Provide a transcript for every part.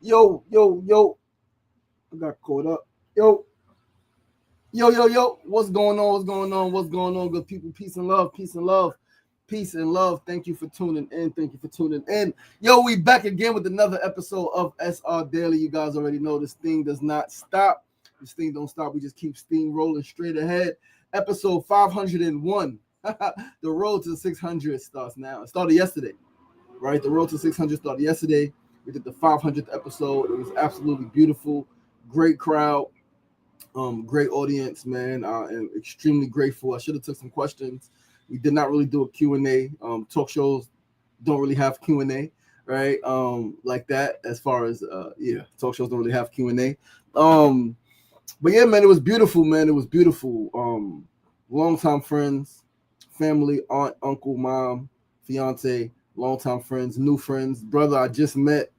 Yo. I got caught up. Yo. What's going on? Good people. Peace and love. Peace and love. Thank you for tuning in. Yo, we back again with another episode of SRDaily. You guys already know this thing does not stop. This thing don't stop. We just keep steamrolling straight ahead. Episode 501. The road to 600 starts now. It started yesterday, right? The road to 600 started yesterday. We did the 500th episode. It was absolutely beautiful. Great crowd. Great audience, man. I am extremely grateful. I should have took some questions. We did not really do a Q&A. Talk shows don't really have Q&A, right? Like that. As far as talk shows don't really have Q&A. But yeah, man, it was beautiful, man. It was beautiful. Longtime friends, family, aunt, uncle, mom, fiance, longtime friends, new friends, brother I just met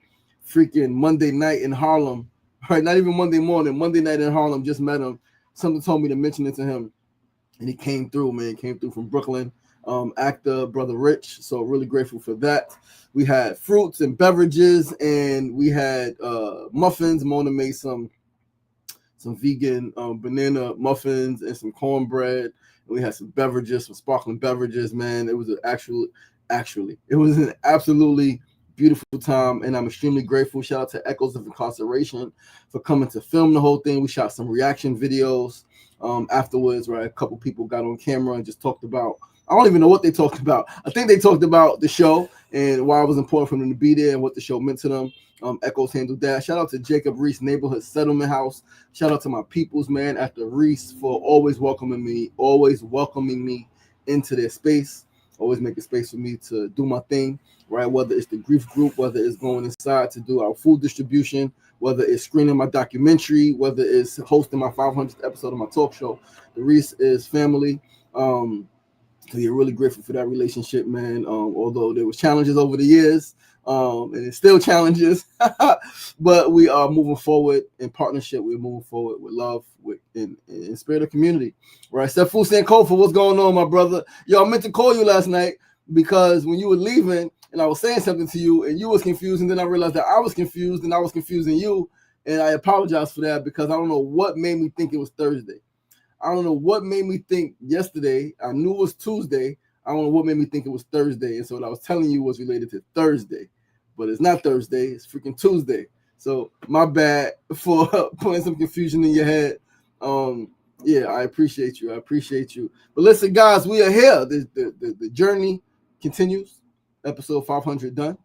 freaking Monday night in Harlem. Right, not even Monday morning. Monday night in Harlem, just met him. Something told me to mention it to him, and he came through, man. Came through from Brooklyn. Actor, brother Rich. So really grateful for that. We had fruits and beverages, and we had muffins. Mona made some vegan banana muffins and some cornbread. And we had some beverages, some sparkling beverages, man. It was it was an absolutely beautiful time, and I'm extremely grateful. Shout out to Echoes of Incarceration for coming to film the whole thing. We shot some reaction videos afterwards, right? A couple people got on camera and just talked about, I don't even know what they talked about. I think they talked about the show and why it was important for them to be there and what the show meant to them. Echoes handled that. Shout out to Jacob Reese Neighborhood Settlement House. Shout out to my peoples, man, after Reese for always welcoming me into their space, always making space for me to do my thing, right? Whether it's the grief group, whether it's going inside to do our food distribution, whether it's screening my documentary, whether it's hosting my 500th episode of my talk show. The Reese is family. So you're really grateful for that relationship, man. Although there was challenges over the years, and it's still challenges, but we are moving forward in partnership. We're moving forward with love, in spirit of community, right? Sefu Sankofa, what's going on, my brother? Yo, I meant to call you last night because when you were leaving and I was saying something to you and you was confused, and then I realized that I was confused and I was confusing you, and I apologize for that because I don't know what made me think it was Thursday. I don't know what made me think yesterday. I knew it was Tuesday. I don't know what made me think it was Thursday. And so what I was telling you was related to Thursday. But it's not Thursday. It's freaking Tuesday. So my bad for putting some confusion in your head. I appreciate you. But listen, guys, we are here. The journey continues. Episode 500 done.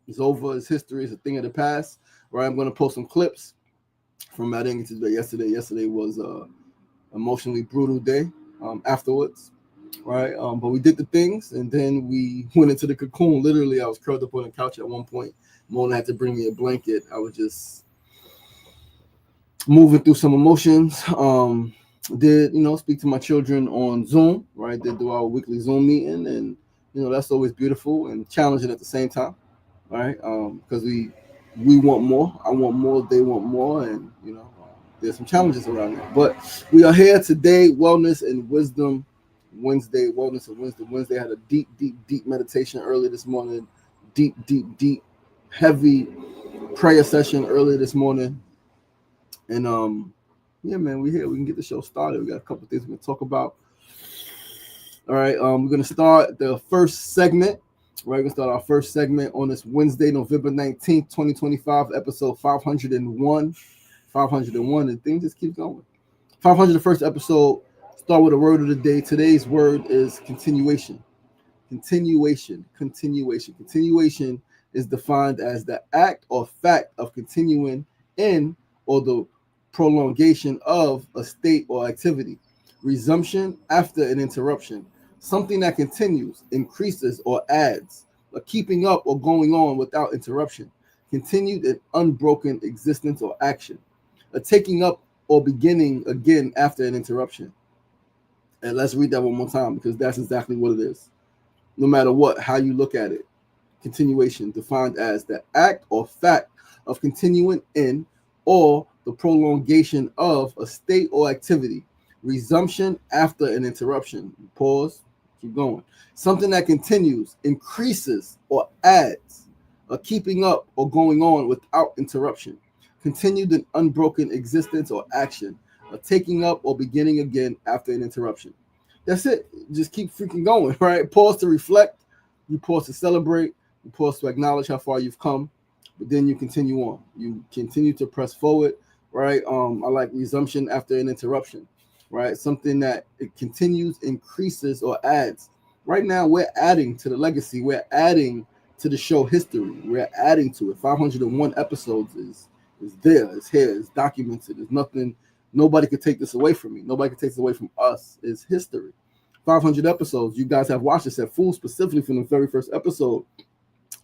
It's over. It's history. It's a thing of the past. Right? I'm going to post some clips from my day yesterday. Yesterday was emotionally brutal day afterwards, right? But we did the things, and then we went into the cocoon. Literally, I was curled up on the couch at one point. Mona had to bring me a blanket. I was just moving through some emotions. Did speak to my children on Zoom, right? Did do our weekly Zoom meeting, and that's always beautiful and challenging at the same time, right? Because we want more. I want more. They want more, and there's some challenges around that. But we are here today, Wellness and Wisdom Wednesday. Wellness and Wisdom Wednesday. I had a deep meditation early this morning. Deep, heavy prayer session early this morning. And man, we're here. We can get the show started. We got a couple of things we're gonna talk about. All right, we're gonna start the first segment. We're gonna start our first segment on this Wednesday, November 19th, 2025, episode 501. 501, and things just keep going. 501st episode. Start with a word of the day. Today's word is continuation. Continuation is defined as the act or fact of continuing in or the prolongation of a state or activity. Resumption after an interruption. Something that continues, increases, or adds. A keeping up or going on without interruption. Continued and unbroken existence or action. A taking up or beginning again after an interruption. And let's read that one more time because that's exactly what it is. No matter how you look at it. Continuation defined as the act or fact of continuing in or the prolongation of a state or activity. Resumption after an interruption. Pause. Keep going. Something that continues, increases, or adds. keeping up or going on without interruption, continued and unbroken existence or action, taking up or beginning again after an interruption. That's it. Just keep freaking going, right? Pause to reflect. You pause to celebrate. You pause to acknowledge how far you've come, but then you continue on. You continue to press forward, right? I like resumption after an interruption, right? Something that it continues, increases, or adds. Right now, we're adding to the legacy. We're adding to the show history. We're adding to it. 501 episodes is there. It's here. It's documented. There's nothing. Nobody could take this away from me. Nobody could take this away from us. It's history. 500 episodes. You guys have watched this at full, specifically from the very first episode.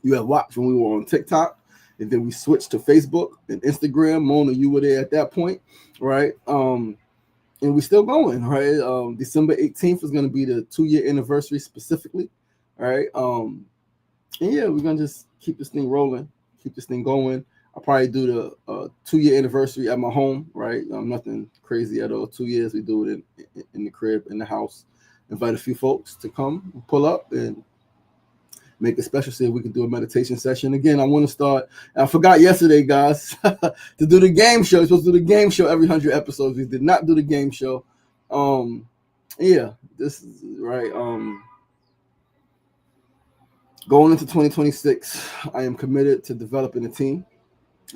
You have watched when we were on TikTok, and then we switched to Facebook and Instagram. Mona, you were there at that point, right? And we're still going, right? December 18th is going to be the 2-year anniversary specifically, right? And yeah, we're going to just keep this thing rolling, keep this thing going. I'll probably do the 2-year anniversary at my home, right? Nothing crazy at all. 2 years, we do it in the crib, in the house. Invite a few folks to come, pull up, and make a special. See if we can do a meditation session. Again, I want to start. I forgot yesterday, guys, to do the game show. We're supposed to do the game show every 100 episodes. We did not do the game show. Yeah, this is right. Going into 2026, I am committed to developing a team.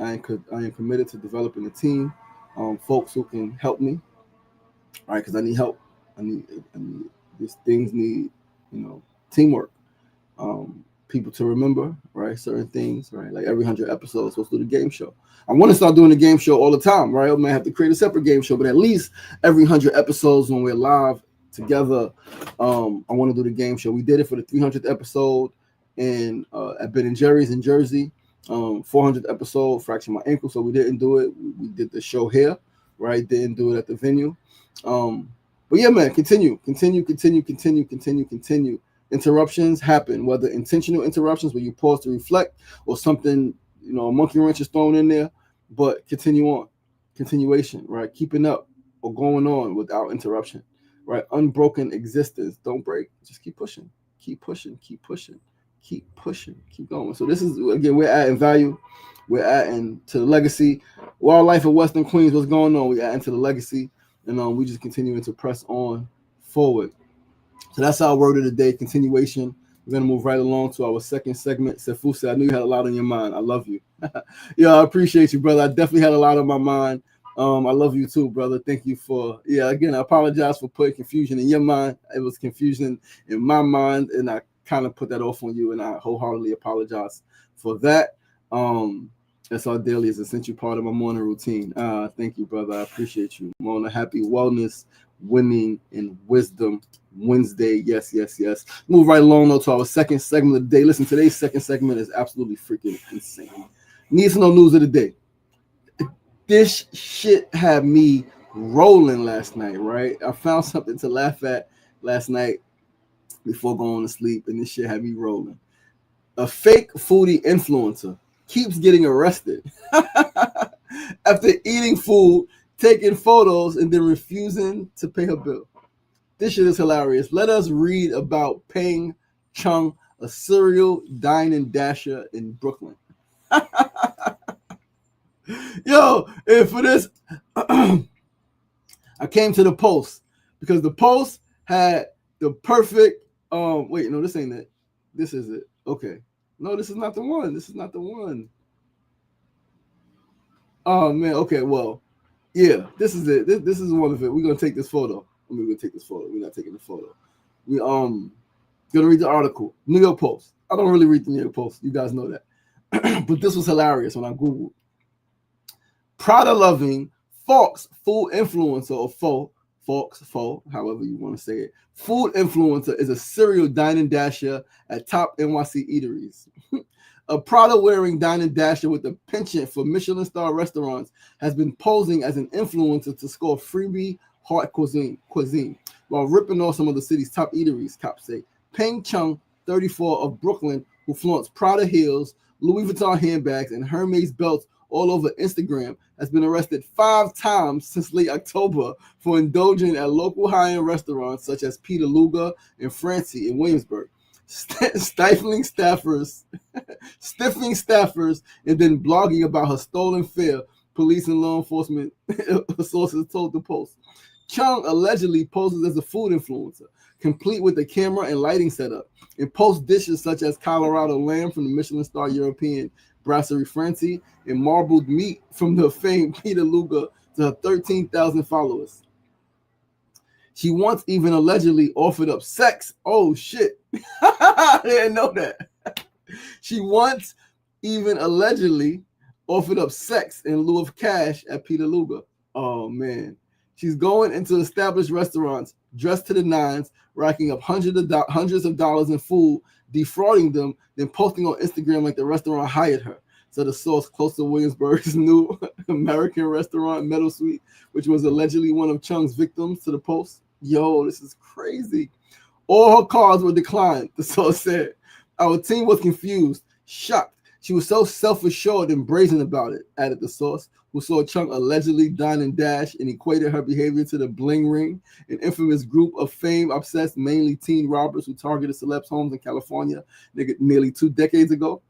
I am committed to developing a team, folks who can help me, right? Because I need help. I need these things need, teamwork. People to remember, right? Certain things, right? Like every 100 episodes, supposed to do the game show. I want to start doing the game show all the time, right? I might have to create a separate game show, but at least every 100 episodes when we're live together, I want to do the game show. We did it for the 300th episode at Ben and Jerry's in Jersey. 400th episode, fractured my ankle, so we didn't do it. We did the show here, right? Didn't do it at the venue. But yeah, man, continue. Interruptions happen, whether intentional interruptions where you pause to reflect or something, a monkey wrench is thrown in there, but continue on. Continuation, right? Keeping up or going on without interruption, right? Unbroken existence. Don't break. Just keep pushing. Keep pushing. Keep pushing. Keep pushing. Keep going. So this is, again, we're adding value. We're adding to the legacy. Wildlife of Western Queens, what's going on? We're adding to the legacy. And we just continuing to press on forward. So that's our word of the day, continuation. We're going to move right along to our second segment. Sefusa, I knew you had a lot on your mind. I love you. Yeah, I appreciate you, brother. I definitely had a lot on my mind. I love you too, brother. Thank you for, again, I apologize for putting confusion in your mind. It was confusion in my mind, and I kind of put that off on you, and I wholeheartedly apologize for that. SRDaily is an essential part of my morning routine. Thank you, brother. I appreciate you. Mona, happy wellness, winning, and wisdom Wednesday. Yes. Move right along though to our second segment of the day. Listen, today's second segment is absolutely freaking insane. Need to know news of the day. This shit had me rolling last night, right? I found something to laugh at last night before going to sleep, and this shit had me rolling. A fake foodie influencer keeps getting arrested after eating food, taking photos, and then refusing to pay her bill. This shit is hilarious. Let us read about Peng Chung, a serial dining dasher in Brooklyn. Yo, and for this, I came to the Post because the Post had the perfect. Wait, no, this ain't it. This is it. Okay. No, this is not the one. This is not the one. Oh man. Okay. Well, yeah, this is it. This is one of it. We're gonna take this photo. We're gonna take this photo. We're not taking the photo. We gonna read the article. New York Post. I don't really read the New York Post. You guys know that. But this was hilarious when I Googled. Prada-loving Fox food influencer or Fox, however you want to say it. Food influencer is a serial dining dasher at top NYC eateries. A Prada-wearing dining dasher with a penchant for Michelin star restaurants has been posing as an influencer to score freebie hot cuisine while ripping off some of the city's top eateries, cops say. Peng Chung, 34, of Brooklyn, who flaunts Prada heels, Louis Vuitton handbags, and Hermes belts all over Instagram, has been arrested 5 times since late October for indulging at local high-end restaurants such as Peter Luger and Francie in Williamsburg. stifling staffers, stiffing staffers, and then blogging about her stolen fare, police and law enforcement sources told the Post. Chung allegedly poses as a food influencer, complete with a camera and lighting setup, and posts dishes such as Colorado lamb from the Michelin star European Brasserie Francie and marbled meat from the famed Peter Luger to her 13,000 followers. She once even allegedly offered up sex. Oh shit. I didn't know that. She once even allegedly offered up sex in lieu of cash at Peter Luger. Oh man. She's going into established restaurants dressed to the nines, racking up hundreds of dollars in food, defrauding them, then posting on Instagram like the restaurant hired her. So the source close to Williamsburg's new American restaurant, Meadow Sweet, which was allegedly one of Chung's victims, to the Post. Yo, this is crazy. All her calls were declined, the source said. Our team was confused, shocked. She was so self-assured and brazen about it, added the source, who saw Chung allegedly dine and dash and equated her behavior to the Bling Ring, an infamous group of fame-obsessed, mainly teen robbers who targeted celebs' homes in California nearly 2 decades ago.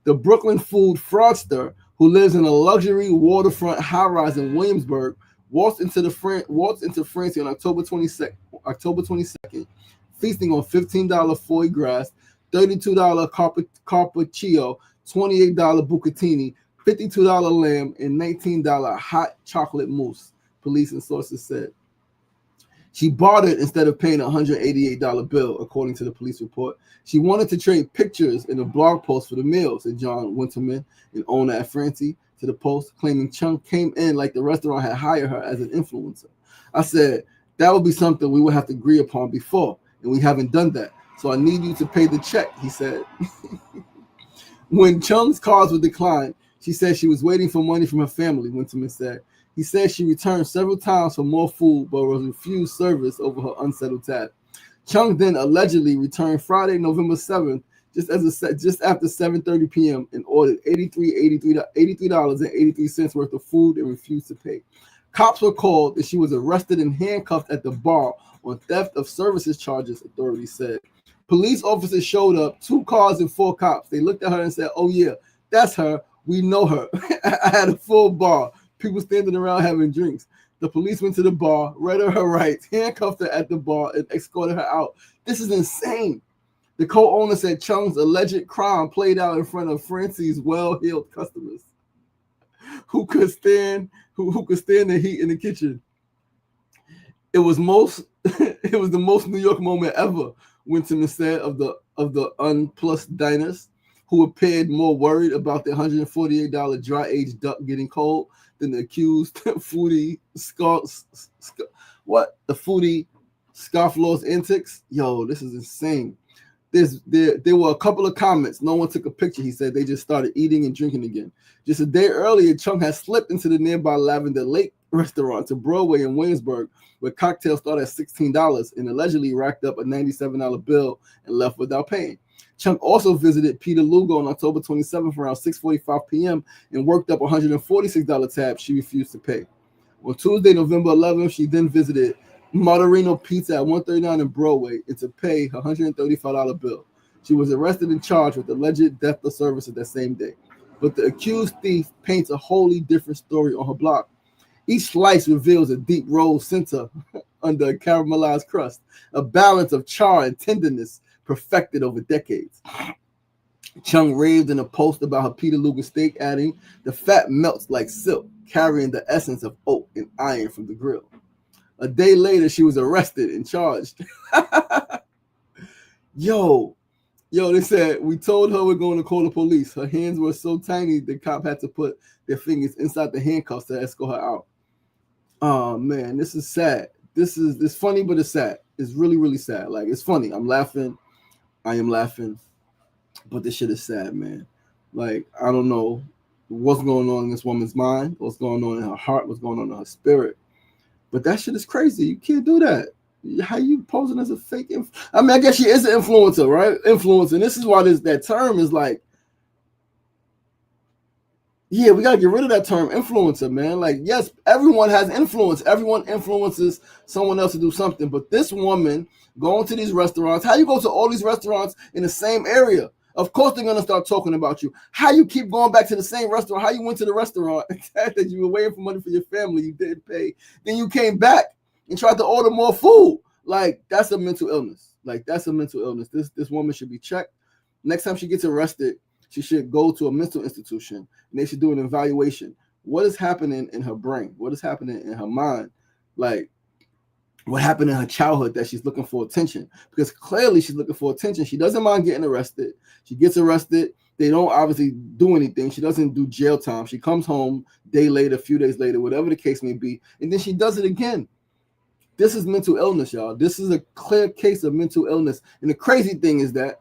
The Brooklyn food fraudster, who lives in a luxury waterfront high-rise in Williamsburg, waltzed into Francie on October 22nd, feasting on $15 foie gras, $32 carpaccio, $28 bucatini, $52 lamb, and $19 hot chocolate mousse, police and sources said. She bartered instead of paying a $188 bill, according to the police report. She wanted to trade pictures in a blog post for the meal, said John Winterman, an owner at Francie, to the Post, claiming Chung came in like the restaurant had hired her as an influencer. I said, that would be something we would have to agree upon before, and we haven't done that. So I need you to pay the check, he said. When Chung's cards were declined, she said she was waiting for money from her family, Winterman said. He said she returned several times for more food, but was refused service over her unsettled tab. Chung then allegedly returned Friday, November 7th, just after 7:30 p.m. and ordered $83.83 worth of food and refused to pay. Cops were called and she was arrested and handcuffed at the bar on theft of services charges, authorities said. Police officers showed up, 2 cars and 4 cops. They looked at her and said, oh yeah, that's her. We know her. I had a full bar. People standing around having drinks. The police went to the bar, read her rights, handcuffed her at the bar, and escorted her out. This is insane. The co-owner said Chung's alleged crime played out in front of Francie's well-heeled customers who could stand the heat in the kitchen. It was the most New York moment ever, Winterman said of the unplussed diners, who appeared more worried about the $148 dry-aged duck getting cold than the accused foodie scofflaw's antics. Yo, this is insane. There were a couple of comments. No one took a picture. He said they just started eating and drinking again. Just a day earlier, Chung had slipped into the nearby Lavender Lake restaurant to Broadway in Williamsburg, where cocktails started at $16 and allegedly racked up a $97 bill and left without paying. Chung also visited Peter Luger on October 27th around 6:45 p.m. and worked up a $146 tab she refused to pay. On Tuesday, November 11th, she then visited Moderino Pizza at 139 in Broadway and to pay her $135 bill. She was arrested and charged with alleged theft of services that same day. But the accused thief paints a wholly different story on her blog. Each slice reveals a deep rolled center under a caramelized crust, a balance of char and tenderness perfected over decades. Chung raved in a post about her Peter Luger steak, adding, the fat melts like silk, carrying the essence of oak and iron from the grill. A day later, she was arrested and charged. Yo, they said, we told her we're going to call the police. Her hands were so tiny, the cop had to put their fingers inside the handcuffs to escort her out. Oh, man, this is sad. It's funny, but it's sad. It's really, really sad. Like, it's funny. I'm laughing. I am laughing. But this shit is sad, man. Like, I don't know what's going on in this woman's mind, what's going on in her heart, what's going on in her spirit. But that shit is crazy. You can't do that. How you posing as a fake? I mean, I guess she is an influencer, right? Influencer. And this is why that term is like, Yeah, we gotta get rid of that term influencer, man. Like, yes, everyone has influence. Everyone influences someone else to do something. But this woman going to these restaurants, how you go to all these restaurants in the same area? Of course they're gonna start talking about you. How you keep going back to the same restaurant? How you went to the restaurant that you were waiting for money for your family, you didn't pay. Then you came back and tried to order more food. Like, that's a mental illness. Like, that's a mental illness. This woman should be checked. Next time she gets arrested, she should go to a mental institution and they should do an evaluation. What is happening in her brain? What is happening in her mind? Like, what happened in her childhood that she's looking for attention? Because clearly she's looking for attention. She doesn't mind getting arrested. She gets arrested. They don't obviously do anything. She doesn't do jail time. She comes home a day later, a few days later, whatever the case may be, and then she does it again. This is mental illness, y'all. This is a clear case of mental illness. And the crazy thing is that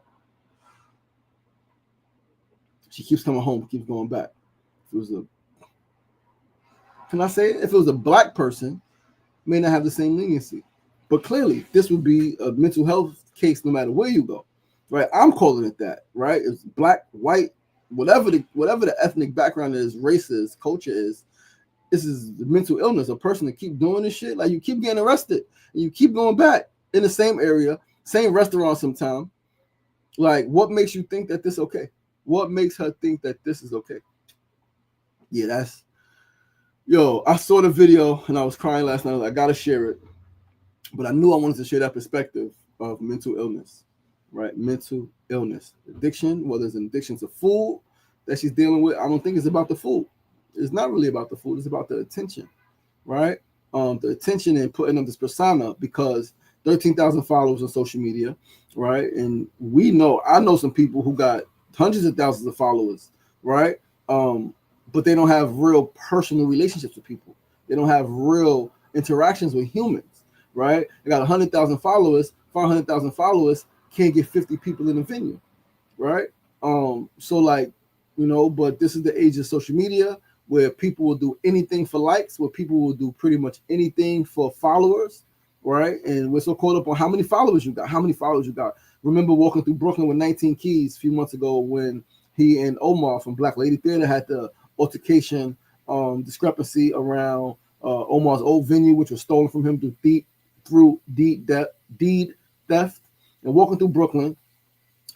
she keeps coming home, keeps going back. If it was a, can I say it? If it was a black person, may not have the same leniency. But clearly, this would be a mental health case no matter where you go, right? I'm calling it that, right? It's black, white, whatever the ethnic background is, race is, culture is. This is mental illness. A person to keep doing this shit, like you keep getting arrested and you keep going back in the same area, same restaurant sometime. Like, what makes you think that this is okay? What makes her think that this is okay? Yeah, that's, yo, I saw the video and I was crying last night. I was like, I gotta share it. But I knew I wanted to share that perspective of mental illness, right? Mental illness. Addiction, whether it's an addiction to food that she's dealing with, I don't think it's about the food. It's not really about the food. It's about the attention, right? The attention and putting up this persona, because 13,000 followers on social media, right? And I know some people who got hundreds of thousands of followers, right? But they don't have real personal relationships with people. They don't have real interactions with humans, right? They got 100,000 followers, 500,000 followers, can't get 50 people in the venue, right? So like, but this is the age of social media where people will do anything for likes, where people will do pretty much anything for followers, right? And we're so caught up on how many followers you got. Remember walking through Brooklyn with 19 Keys a few months ago when he and Omar from Black Lady Theater had the altercation, discrepancy around Omar's old venue, which was stolen from him through deed theft, and walking through Brooklyn,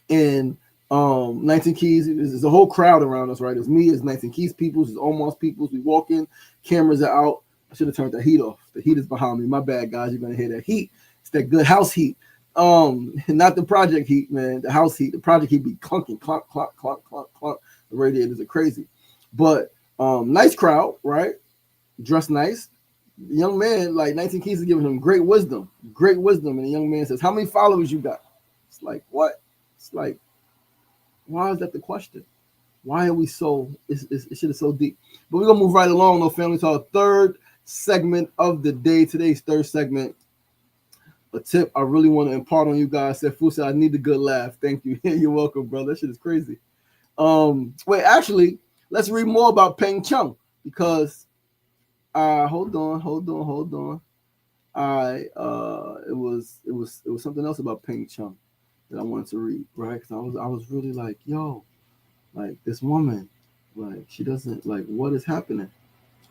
and 19 Keys, there's a whole crowd around us, right? It's me, it's 19 Keys peoples, it's Omar's peoples. We walk in, cameras are out. I should have turned the heat off. The heat is behind me. My bad, guys. You're gonna hear that heat. It's that good house heat. Not the project heat, man. The house heat. The project heat be clunking, clunk, clunk, clunk, clunk, clunk. The radiators are crazy. But nice crowd, right? Dressed nice. The young man, like 19 Keys, is giving him great wisdom. And the young man says, "How many followers you got?" It's like, what? It's like, why is that the question? Why are we so? It shit is so deep. But we're gonna move right along, though, family, to our third segment of the day. Today's third segment, a tip I really want to impart on you guys. Said Fusa, I need a good laugh. Thank you. You're welcome, brother. That shit is crazy. Wait, actually, let's read more about Peng Chung, because hold on. It was something else about Peng Chung that I wanted to read, right? Because I was really like, yo, like this woman, like she doesn't, like, what is happening?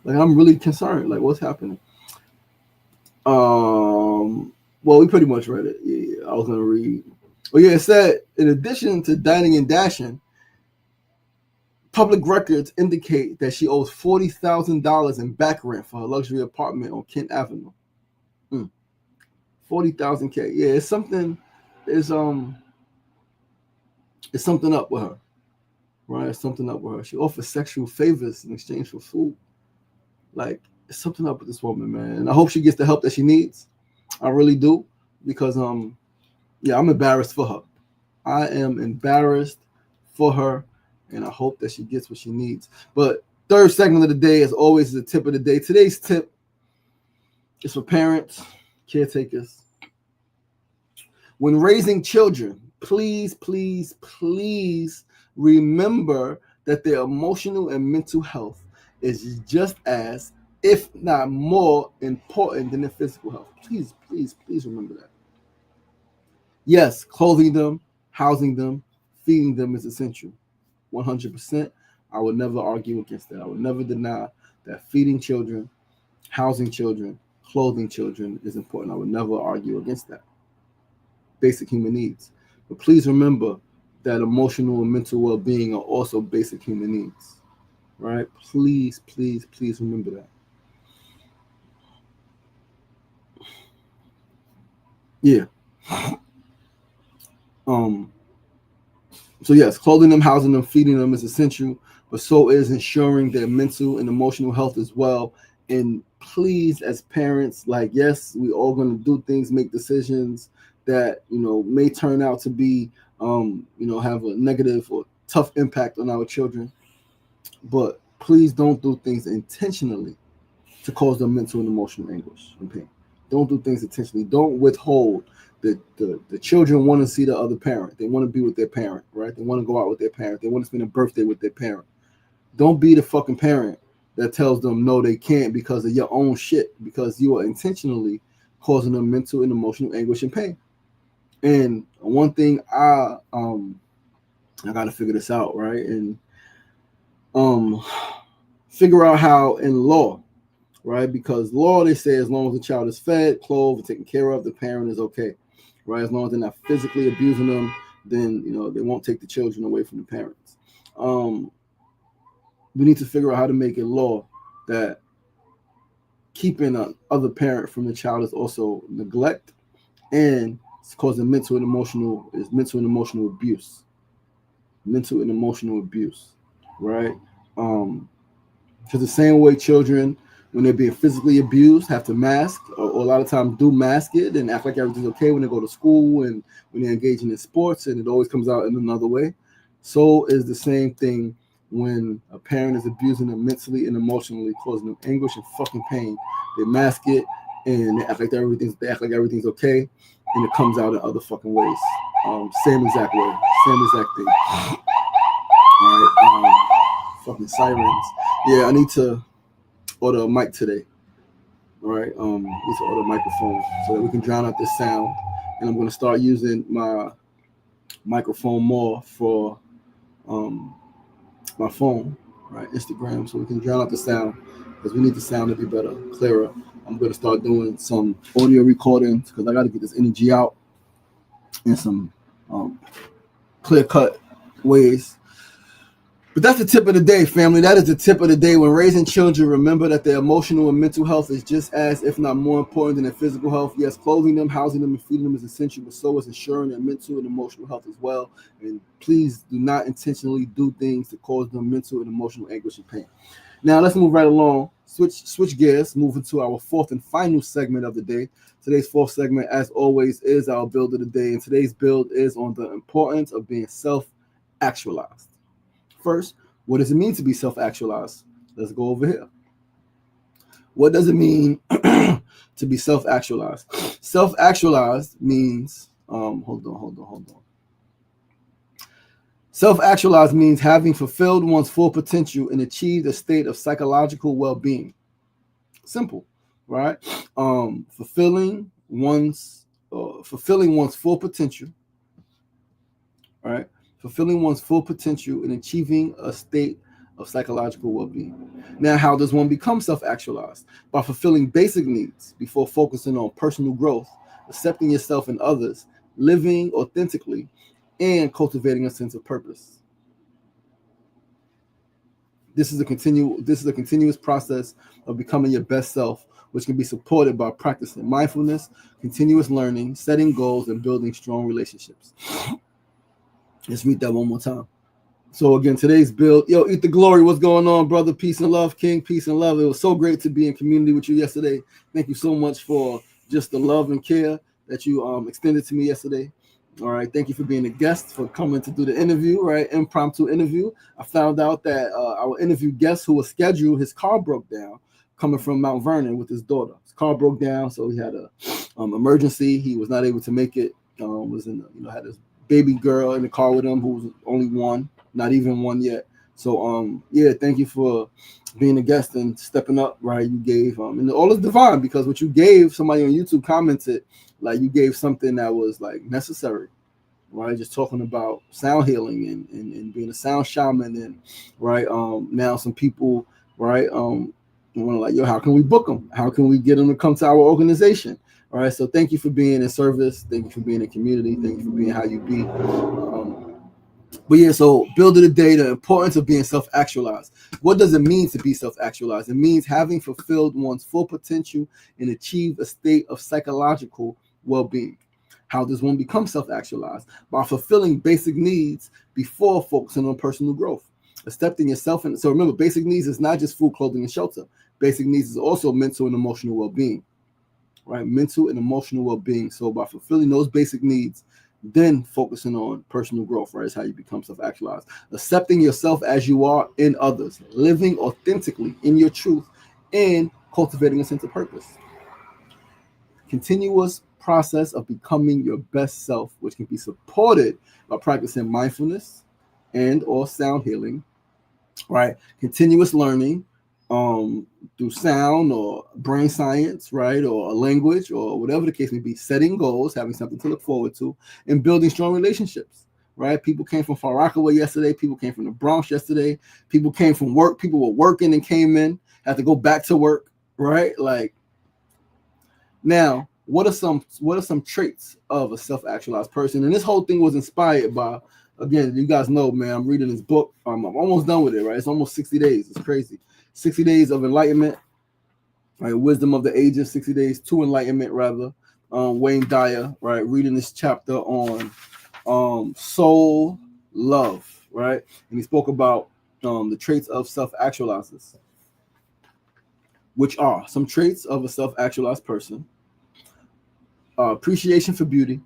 Like, I'm really concerned, like what's happening? Well, we pretty much read it. Yeah, I was gonna read. Well, yeah, it said, in addition to dining and dashing, public records indicate that she owes $40,000 in back rent for her luxury apartment on Kent Avenue. 40,000 K. Yeah, it's something. It's something up with her, right? It's something up with her. She offers sexual favors in exchange for food. Like, it's something up with this woman, man. And I hope she gets the help that she needs. I really do, because yeah, I'm embarrassed for her. I am embarrassed for her, and I hope that she gets what she needs. But third segment of the day, as always, is the tip of the day. Today's tip is for parents, caretakers. When raising children, please remember that their emotional and mental health is just as, if not more, important than their physical health. Please remember that. Yes, clothing them, housing them, feeding them is essential. 100%. I would never argue against that. I would never deny that feeding children, housing children, clothing children is important. I would never argue against that. Basic human needs. But please remember that emotional and mental well-being are also basic human needs. Right? Please, please, please remember that. Yeah. So yes, clothing them, housing them, feeding them is essential, but so is ensuring their mental and emotional health as well. And please, as parents, like, yes, we all going to do things, make decisions that, may turn out to be, have a negative or tough impact on our children. But please don't do things intentionally to cause them mental and emotional anguish and pain. Don't do things intentionally. Don't withhold. The children want to see the other parent. They want to be with their parent, right? They want to go out with their parent. They want to spend a birthday with their parent. Don't be the fucking parent that tells them no, they can't because of your own shit, because you are intentionally causing them mental and emotional anguish and pain. And one thing I got to figure this out, right? And figure out how in law, right? Because law, they say as long as the child is fed, clothed, and taken care of, the parent is okay, right? As long as they're not physically abusing them, then, they won't take the children away from the parents. We need to figure out how to make it law that keeping an other parent from the child is also neglect, and it's causing mental and emotional abuse. Mental and emotional abuse, right? Because the same way children, when they're being physically abused, have to mask, or a lot of times do mask it and act like everything's okay when they go to school and when they're engaging in sports, and it always comes out in another way. So is the same thing when a parent is abusing them mentally and emotionally, causing them anguish and fucking pain. They mask it and they act like everything's okay, and it comes out in other fucking ways. Same exact way, same exact thing. All right, fucking sirens. Yeah, I need to order a mic today. All right, need to order a microphone so that we can drown out this sound. And I'm going to start using my microphone more for my phone, right, Instagram, so we can drown out the sound, because we need the sound to be better, clearer. I'm going to start doing some audio recordings because I got to get this energy out in some clear-cut ways. But that's the tip of the day, family. That is the tip of the day. When raising children, remember that their emotional and mental health is just as, if not more important than their physical health. Yes, clothing them, housing them, and feeding them is essential, but so is ensuring their mental and emotional health as well. And please do not intentionally do things to cause them mental and emotional anguish and pain. Now, let's move right along. Switch gears, move into our fourth and final segment of the day. Today's fourth segment, as always, is our build of the day. And today's build is on the importance of being self-actualized. First, what does it mean to be self-actualized? Let's go over here. What does it mean to be self-actualized? Self-actualized means, hold on. Self-actualized means having fulfilled one's full potential and achieved a state of psychological well-being. Simple, right? Fulfilling one's full potential, right? Fulfilling one's full potential and achieving a state of psychological well-being. Now, how does one become self-actualized? By fulfilling basic needs before focusing on personal growth, accepting yourself and others, living authentically, and cultivating a sense of purpose. This is a continuous process of becoming your best self, which can be supported by practicing mindfulness, continuous learning, setting goals, and building strong relationships. Let's read that one more time. So again, today's build, Eat the Glory. What's going on, brother? Peace and love, King. Peace and love. It was so great to be in community with you yesterday. Thank you so much for just the love and care that you extended to me yesterday. All right. Thank you for being a guest, for coming to do the interview, right? Impromptu interview. I found out that our interview guest who was scheduled, his car broke down coming from Mount Vernon with his daughter. His car broke down, so he had a emergency. He was not able to make it. Had his baby girl in the car with him who was only one, not even one yet. So thank you for being a guest and stepping up, right? You gave and all is divine, because what you gave, somebody on YouTube commented, like, you gave something that was like necessary, right? Just talking about sound healing and being a sound shaman, and right now some people, right, want to like, yo, how can we book them? How can we get them to come to our organization? All right, so thank you for being in service. Thank you for being in community. Thank you for being how you be. But yeah, so building the day, the importance of being self-actualized. What does it mean to be self-actualized? It means having fulfilled one's full potential and achieved a state of psychological well-being. How does one become self-actualized? By fulfilling basic needs before focusing on personal growth. Accepting yourself. And so remember, basic needs is not just food, clothing, and shelter. Basic needs is also mental and emotional well-being, right? Mental and emotional well-being. So by fulfilling those basic needs, then focusing on personal growth, right, is how you become self-actualized. Accepting yourself as you are in others, living authentically in your truth, and cultivating a sense of purpose. Continuous process of becoming your best self, which can be supported by practicing mindfulness and or sound healing, right? Continuous learning, through sound or brain science, right, or a language or whatever the case may be, setting goals, having something to look forward to, and building strong relationships, right? People came from Far Rockaway yesterday. People came from the Bronx yesterday. People came from work. People were working and came in, had to go back to work, right? Like, now, what are some traits of a self-actualized person? And this whole thing was inspired by, again, you guys know, man, I'm reading this book. I'm almost done with it, right? It's almost 60 days. It's crazy. 60 Days of Enlightenment, right? Wisdom of the Ages, 60 Days to Enlightenment, rather. Wayne Dyer, right? Reading this chapter on soul love, right? And he spoke about the traits of self-actualizers, which are some traits of a self-actualized person: appreciation for beauty,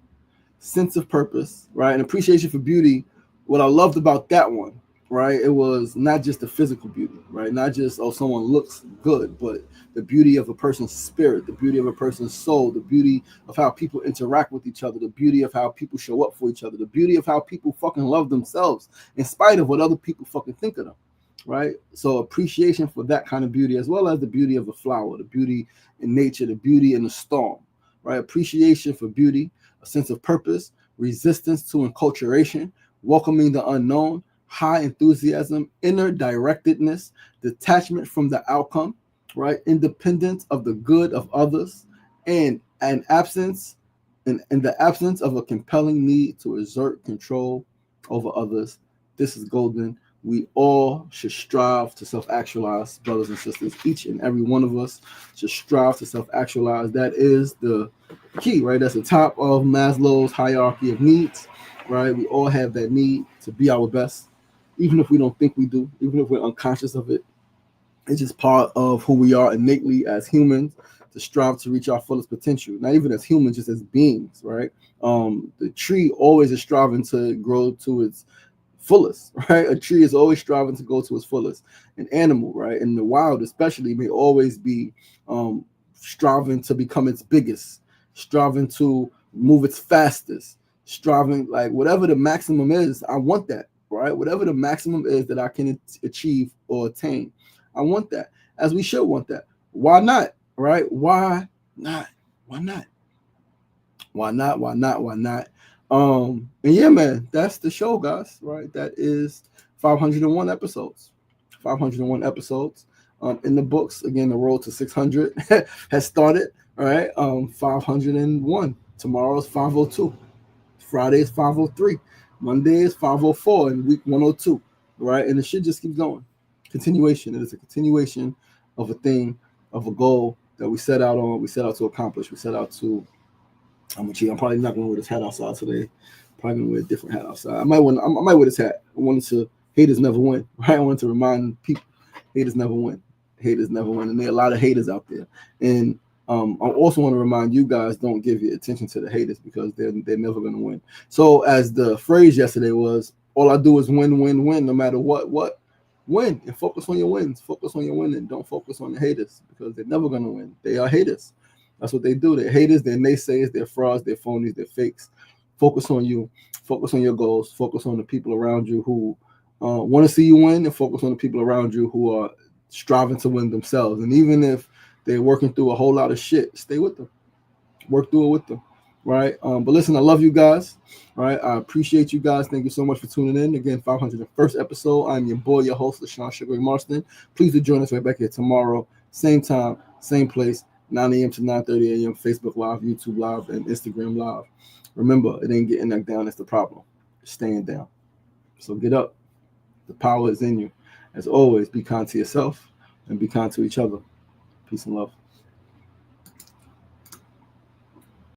sense of purpose, right? And appreciation for beauty, what I loved about that one, right, it was not just the physical beauty, right? Not just, oh, someone looks good, but the beauty of a person's spirit, the beauty of a person's soul, the beauty of how people interact with each other, the beauty of how people show up for each other, the beauty of how people fucking love themselves in spite of what other people fucking think of them, right? So appreciation for that kind of beauty, as well as the beauty of a flower, the beauty in nature, the beauty in the storm, right? Appreciation for beauty, a sense of purpose, resistance to enculturation, welcoming the unknown, high enthusiasm, inner directedness, detachment from the outcome, right? Independence of the good of others, and an absence, in the absence of a compelling need to exert control over others. This is golden. We all should strive to self-actualize, brothers and sisters. Each and every one of us should strive to self-actualize. That is the key, right? That's the top of Maslow's hierarchy of needs, right? We all have that need to be our best, even if we don't think we do, even if we're unconscious of it. It's just part of who we are innately as humans, to strive to reach our fullest potential. Not even as humans, just as beings, right? The tree always is striving to grow to its fullest, right? A tree is always striving to go to its fullest. An animal, right, in the wild especially, may always be striving to become its biggest, striving to move its fastest, striving, like, whatever the maximum is, I want that, right? Whatever the maximum is that I can achieve or attain, I want that, as we should want that. Why not, right? Why not? Why not? Why not? Why not? Why not? And yeah, man, that's the show, guys, right? That is 501 episodes. 501 episodes in the books. Again, the road to 600 has started, all right? 501. Tomorrow's 502. Friday is 503. Monday is 504 in week 102, right? And the shit just keeps going. Continuation. It is a continuation of a thing, of a goal that we set out on, we set out to accomplish, we set out to. I'm probably not gonna wear this hat outside today. Probably gonna wear a different hat outside. I might wear this hat. I wanted to, haters never win, right? I wanted to remind people, haters never win. Haters never win. And there are a lot of haters out there. And I also want to remind you guys, don't give your attention to the haters, because they're never gonna win. So as the phrase yesterday was, all I do is win, win, win, no matter what. Win and focus on your wins. Focus on your winning. Don't focus on the haters, because they're never gonna win. They are haters. That's what they do. They're haters, they're naysayers, they're frauds, they're phonies, they're fakes. Focus on you. Focus on your goals. Focus on the people around you who want to see you win, and focus on the people around you who are striving to win themselves. And even if they're working through a whole lot of shit, stay with them. Work through it with them. right? But listen, I love you guys, right? I appreciate you guys. Thank you so much for tuning in. Again, 501st episode. I'm your boy, your host, LaShawn Sugar Marston. Please do join us right back here tomorrow, same time, same place, 9 a.m. to 9:30 a.m. Facebook Live, YouTube Live, and Instagram Live. Remember, it ain't getting knocked down. That's the problem. It's staying down. So get up. The power is in you. As always, be kind to yourself and be kind to each other. Peace and love.